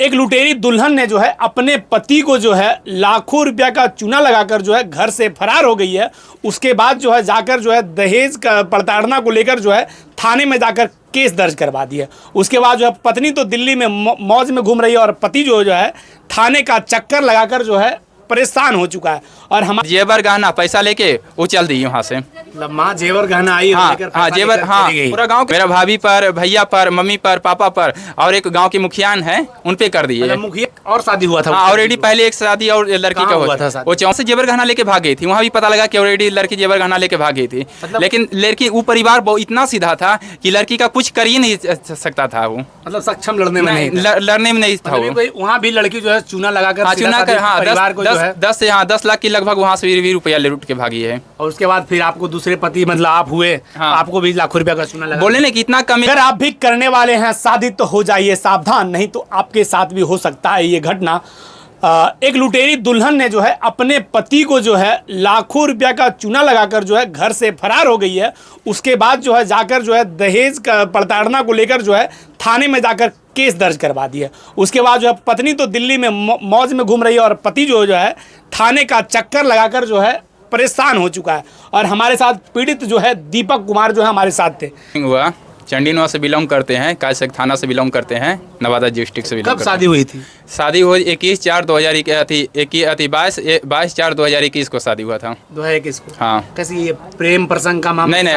एक लुटेरी दुल्हन ने जो है अपने पति को जो है लाखों रुपया का चूना लगाकर जो है घर से फरार हो गई है। उसके बाद जो है जाकर जो है दहेज का प्रताड़ना को लेकर जो है थाने में जाकर केस दर्ज करवा दिया। उसके बाद जो है पत्नी तो दिल्ली में मौज में घूम रही है और पति जो है थाने का चक्कर लगाकर जो है परेशान हो चुका है। और हम जेवर गहना पैसा लेके वो चल दी वहाँ से। माँ जेवर गहना आई हाँ जेवर, हाँ पूरा गांव मेरा भाभी पर, भैया पर, मम्मी पर, पापा पर और एक गांव के मुखियान है उन पे कर दिए। मुखिया और शादी हुआ था ऑलरेडी पहले एक शादी और लड़की का हुआ था। वो 14 से जेवर गहना लेके भाग गई थी। वहाँ भी पता लगा कि ऑलरेडी लड़की जेवर गहना लेके भाग गई थी। लेकिन लड़की वो परिवार इतना सीधा था कि लड़की का कुछ कर ही नहीं सकता था। वो मतलब सक्षम लड़ने में नहीं था। वहाँ भी लड़की जो है चूना लगाकर चूना 10 लाख की लगभग वहाँ से भी रुपया लूट के भागी है। और उसके बाद फिर आपको दूसरे पति मतलब आप हुए, आपको भी लाखों रुपया का चूना लगा। बोले ना कि इतना कम। अगर आप भी करने वाले हैं शादी तो हो जाइए सावधान, नहीं तो आपके साथ भी हो सकता है ये घटना। एक लुटेरी दुल्हन ने जो है अपने पति को जो है लाखों रुपया का चूना लगाकर जो है घर से फरार हो गई है। उसके बाद जो है जाकर जो है दहेज का प्रताड़ना को लेकर जो है थाने में जाकर केस दर्ज करवा दिया। उसके बाद जो है पत्नी तो दिल्ली में मौज में घूम रही है और पति जो है थाने का चक्कर लगाकर जो है परेशान हो चुका है। और हमारे साथ पीड़ित जो है दीपक कुमार जो है हमारे साथ थे। हुआ चंडीनवा से बिलोंग करते हैं, कायसक थाना से बिलोंग करते हैं, नवादा डिस्ट्रिक्ट से बिलोंग। कब शादी हुई थी? शादी हुई 22/4/2021 को शादी हुआ था। 2021 को। हाँ। कैसी ये प्रेम प्रसंग का मामला? नहीं,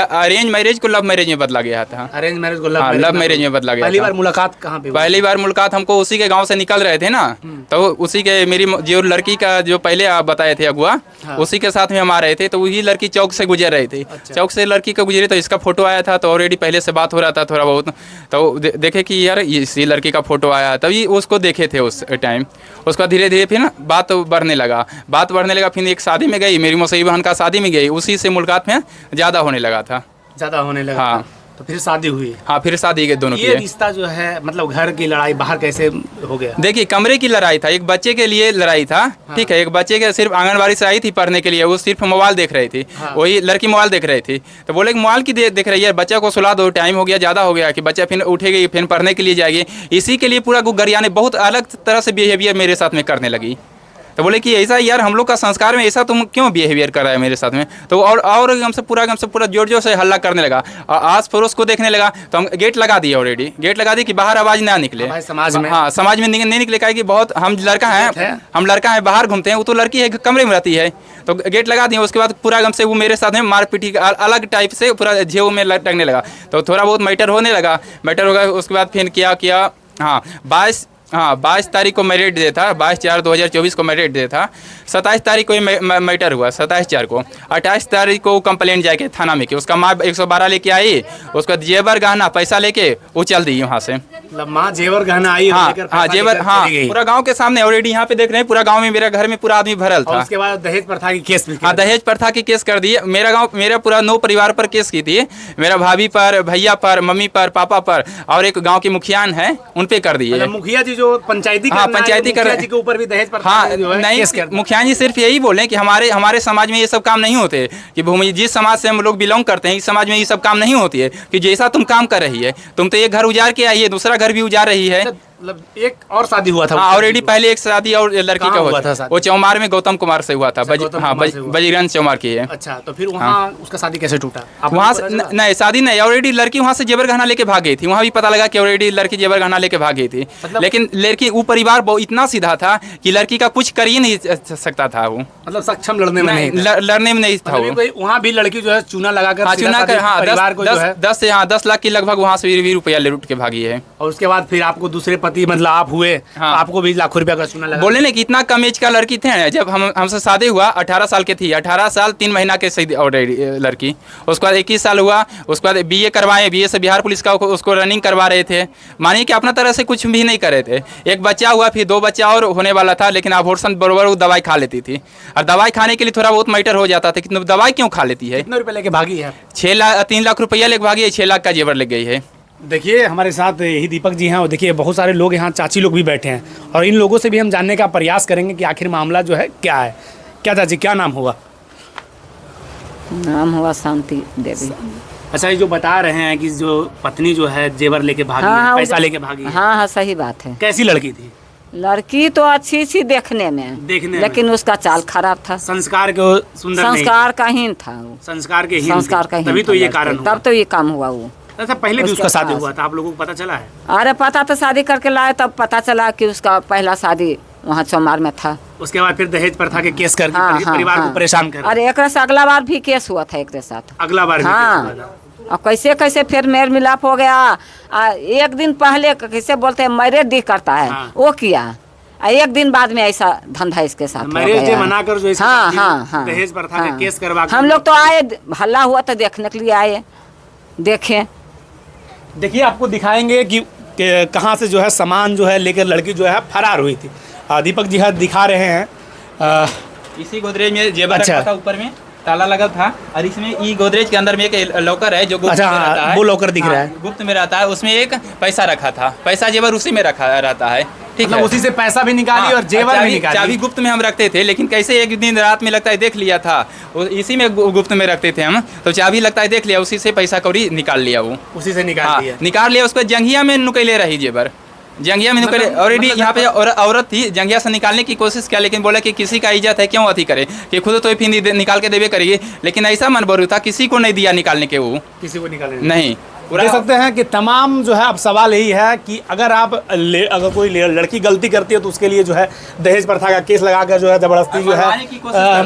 अरेंज मैरिज को लव मैरिज में बदला गया था। अरेंज मैरिज को लव मैरिज में बदला गया। पहली बार मुलाकात कहाँ पे? पहली बार मुलाकात हमको उसी के गाँव से निकल रहे थे ना, तो उसी के मेरी जो लड़की का जो पहले आप बताए थे अगुआ, उसी के साथ में हम आ रहे थे। तो वही लड़की चौक से गुजर रही थी। चौक से लड़की का गुजरी तो इसका फोटो आया था। तो ऑलरेडी पहले से बात हो रहा था थोड़ा बहुत। तो देखे कि यार इसी लड़की का फोटो आया, तभी उसको देखे थे उस टाइम। उसका धीरे धीरे फिर ना बात बढ़ने लगा। फिर एक शादी में गई, मेरी मौसी बहन का शादी में गई, उसी से मुलाकात में ज़्यादा होने लगा था। हाँ, तो फिर शादी हुई। हाँ, फिर शादी के दोनों ये रिश्ता जो है मतलब घर की लड़ाई बाहर कैसे हो गया? देखिए कमरे की लड़ाई था, एक बच्चे के लिए लड़ाई था। हाँ। ठीक है, एक बच्चे के सिर्फ आंगनबाड़ी से आई थी पढ़ने के लिए, वो सिर्फ मोबाइल देख रही थी। हाँ। वही लड़की मोबाइल देख रही थी। तो बोले कि मोबाइल की देख रही है, बच्चा को सुला दो, टाइम हो गया, ज़्यादा हो गया कि बच्चा फिर उठेगी, फिर पढ़ने के लिए जाएगी। इसी के लिए पूरा गुगरिया ने बहुत अलग तरह से बिहेवियर मेरे साथ में करने लगी। तो बोले कि ऐसा यार हम लोग का संस्कार में ऐसा तुम क्यों बिहेवियर कर रहा है मेरे साथ में। तो और हमसे पूरा जोर जोर से हल्ला करने लगा और आस पड़ोस को देखने लगा। तो हम गेट लगा दिए, ऑलरेडी गेट लगा दी कि बाहर आवाज़ ना निकले समाज में। हाँ, समाज में नहीं निकले, कहा कि बहुत हम लड़का हैं बाहर घूमते हैं, वो तो लड़की है कमरे में रहती है। तो गेट लगा दिए। उसके बाद पूरा गम से वो मेरे साथ में मारपीटी अलग टाइप से पूरा जेब में लगने लगा। तो थोड़ा बहुत मैटर होने लगा। उसके बाद फिर किया। हाँ, 22 तारीख को मैरिज डे था। 22/4/2024 को मैरिज डे था। 27 तारीख को ये मैटर हुआ, 27/4 को। 28 तारीख को कंप्लेंट जाके थाना में की। उसका माँ 112 लेके आई। उसका जेवर गहना पैसा लेके वो चल दी वहाँ से। माँ जेवर गहना आई। हाँ जेवर, हाँ पूरा गांव के सामने ऑलरेडी यहाँ पे देख रहे हैं। पूरा गांव में, मेरे घर में पूरा आदमी भरल था। उसके बाद दहेज प्रथा की केस। हाँ, दहेज प्रथा की केस कर दिए। मेरा पूरा 9 परिवार पर केस की थी। मेरा भाभी पर, भैया पर, मम्मी पर, पापा पर और एक गाँव के मुखियान है उन पे कर दिए। मुखिया जी जो पंचायती कर जी के ऊपर भी दहेज प्रथा। हाँ, नहीं, मुखिया जी सिर्फ यही बोले कि हमारे समाज में ये सब काम नहीं होते, कि भूमि जिस समाज से हम लोग बिलोंग करते हैं इस समाज में ये सब काम नहीं होती है, कि जैसा तुम काम कर रही है, तुम तो एक घर उजाड़ के आई है, दूसरा घर भी उजाड़ रही है। मतलब एक और शादी हुआ था। हाँ, ऑलरेडी पहले एक शादी और लड़की का हुआ था। वो चौमार में गौतम कुमार से हुआ था। बजीरगंज चौमार की है। अच्छा, तो फिर वहाँ उसका शादी कैसे टूटा? वहाँ नहीं, शादी नहीं, ऑलरेडी लड़की वहाँ से जेवर गहना लेके भाग गई थी। वहाँ भी पता लगा कि ऑलरेडी लड़की जेवर गहना लेके भाग गई थी। लेकिन लड़की वो परिवार इतना सीधा था कि लड़की का कुछ कर ही नहीं सकता था। वो मतलब सक्षम लड़ने में नहीं था। वहाँ भी लड़की जो है चूना लगाकर 10 लाख की लगभग वहाँ से भी रुपया लूट के भागी है। और उसके बाद फिर आपको दूसरे पति मतलब आप हुए, आपको भी लाखों रुपया का चूना लगा। बोले ना कि इतना कम एज का लड़की थे। जब हमसे शादी हुआ 18 साल की थी। 18 साल 3 महीना के सही ऑलरेडी लड़की। उसके बाद 21 साल हुआ। उसके बाद BA करवाए। BA से बिहार पुलिस का उसको रनिंग करवा रहे थे। मानिए कि अपना तरह से कुछ भी नहीं कर रहे थे। एक बच्चा हुआ, फिर 2 बच्चा और होने वाला था। लेकिन अबॉर्शन बरोबर वो दवाई खा लेती थी। और दवाई खाने के लिए थोड़ा बहुत मैटर हो जाता था। कितने दवाई क्यों खा लेती है? कितने रुपये लेके भागी है? 3 लाख रुपया लेके भागी है। 6 लाख का जेवर ले गई है। देखिए हमारे साथ यही दीपक जी हैं और देखिए बहुत सारे लोग यहाँ, चाची लोग भी बैठे हैं और इन लोगों से भी हम जानने का प्रयास करेंगे कि आखिर मामला जो है क्या है। क्या चाची, क्या नाम हुआ? नाम हुआ शांति देवी। अच्छा, ये जो बता रहे हैं कि जो पत्नी जो है जेवर लेके भागी हाँ, है, हाँ, पैसा लेके भागी है, हाँ हाँ सही बात है। कैसी लड़की थी? लड़की तो अच्छी सी देखने में, लेकिन उसका चाल खराब था, संस्कार को सुंदर नहीं संस्कार का हीन था वो, संस्कार के हीन संस्कार थे। का हीन तभी तो था ये लड़के, कारण हुआ। तब तो ये काम हुआ वो। अच्छा, पहले भी उसके उसका शादी पास। हुआ था, आप लोगों को पता चला है? अरे पता तो शादी करके लाए तब पता चला कि उसका पहला शादी वहाँ चौमार में था। उसके बाद फिर दहेज प्रथा के केस करके हाँ, हाँ, परिवार हाँ। को परेशान कर। अरे एक से अगला बार भी केस हुआ था एक के साथ। अगला बार भी केस हाँ, हुआ था। और कैसे कैसे फिर मेल मिलाप हो गया। एक दिन पहले कैसे बोलते हैं मैरिज डी करता है, हाँ। वो किया। एक दिन बाद में ऐसा धंधा इसके साथ हो मैरिज डे गया। मनाकर जो इसके हाँ, साथ हाँ, हाँ, दहेज प्रथा हाँ। के केस करवा के- हम लोग तो आए, हल्ला हुआ तो देखने के लिए आए, देखें। देखिए, आपको दिखाएंगे कि कहाँ से जो है सामान जो है लेकर लड़की जो है फरार हुई थी। दीपक जी है दिखा रहे हैं। इसी गोदरेज में जेवर अच्छा। रखा था, ऊपर में ताला लगा था, और इसमें ई गोदरेज के अंदर में एक लॉकर है जो गुप्त अच्छा, में हाँ, रहता है। वो लॉकर दिख रहा है। गुप्त में रहता है, उसमें एक पैसा रखा था, पैसा जेवर उसी में रखा रहता है। ठीक मतलब है, उसी से पैसा भी निकाली हाँ, और जेवर भी निकाली। चाबी गुप्त में हम रखते थे, लेकिन कैसे एक दिन रात में लगता है देख लिया था, इसी में गुप्त में रखते थे हम, तो चाबी लगता है देख लिया, उसी से पैसा कौड़ी निकाल लिया वो। उसी से निकाल हाँ, दिया। निकाल लिया, उसको जंघिया में नुकेले रही जेवर, जंघिया में नुकेले। ऑलरेडी यहाँ पे औरत थी, जंघिया से निकालने की कोशिश किया, लेकिन बोला कि किसी का इज्जत है, क्यों अति करे, कि खुद तो फिर निकाल के देवे करेगी, लेकिन ऐसा मन बरू था, किसी को नहीं दिया निकालने के, वो किसी को निकालने नहीं। देख सकते हैं कि तमाम जो है अब सवाल यही है कि अगर अगर कोई लड़की गलती करती है तो उसके लिए जो है दहेज प्रथा का केस लगाकर जो है जबरदस्ती जो है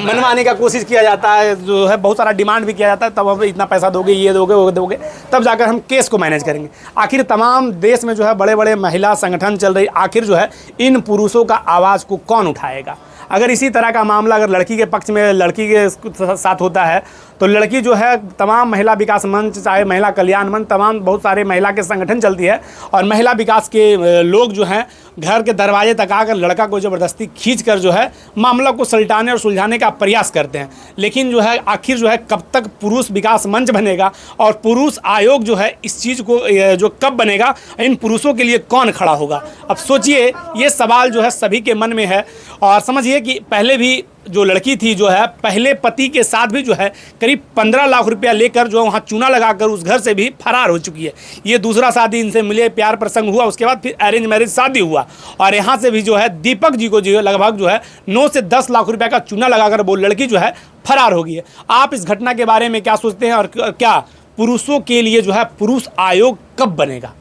मनवाने का कोशिश किया जाता है, जो है बहुत सारा डिमांड भी किया जाता है, तब हम इतना पैसा दोगे, ये दोगे, वो दोगे, तब जाकर हम केस को मैनेज करेंगे। आखिर तमाम देश में जो है बड़े बड़े महिला संगठन चल रही, आखिर जो है इन पुरुषों का आवाज़ को कौन उठाएगा? अगर इसी तरह का मामला अगर लड़की के पक्ष में लड़की के साथ होता है तो लड़की जो है तमाम महिला विकास मंच, चाहे महिला कल्याण मंच, तमाम बहुत सारे महिला के संगठन चलती है और महिला विकास के लोग जो हैं घर के दरवाजे तक आकर लड़का को ज़बरदस्ती खींच कर जो है मामला को सुलझाने और सुलझाने का प्रयास करते हैं। लेकिन जो है आखिर जो है कब तक पुरुष विकास मंच बनेगा और पुरुष आयोग जो है इस चीज़ को जो कब बनेगा, इन पुरुषों के लिए कौन खड़ा होगा? अब सोचिए, ये सवाल जो है सभी के मन में है। और समझिए कि पहले भी जो लड़की थी जो है पहले पति के साथ भी जो है करीब 15 लाख रुपया लेकर जो है वहाँ चूना लगाकर उस घर से भी फरार हो चुकी है। ये दूसरा शादी इनसे मिले, प्यार प्रसंग हुआ, उसके बाद फिर अरेंज मैरिज शादी हुआ और यहाँ से भी जो है दीपक जी को जो है लगभग जो है 9 से 10 लाख रुपया का चूना लगाकर वो लड़की जो है फरार हो गई है। आप इस घटना के बारे में क्या सोचते हैं और क्या पुरुषों के लिए जो है पुरुष आयोग कब बनेगा?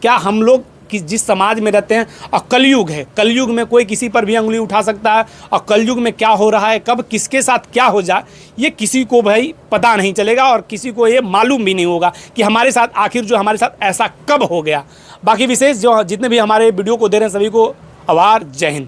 क्या हम लोग कि जिस समाज में रहते हैं, और कलयुग है, कलयुग में कोई किसी पर भी उंगली उठा सकता है और कलयुग में क्या हो रहा है, कब किसके साथ क्या हो जाए, ये किसी को भाई पता नहीं चलेगा और किसी को ये मालूम भी नहीं होगा कि हमारे साथ आखिर जो हमारे साथ ऐसा कब हो गया। बाकी विशेष जो जितने भी हमारे वीडियो को दे रहे हैं सभी को आभार। जय हिंद।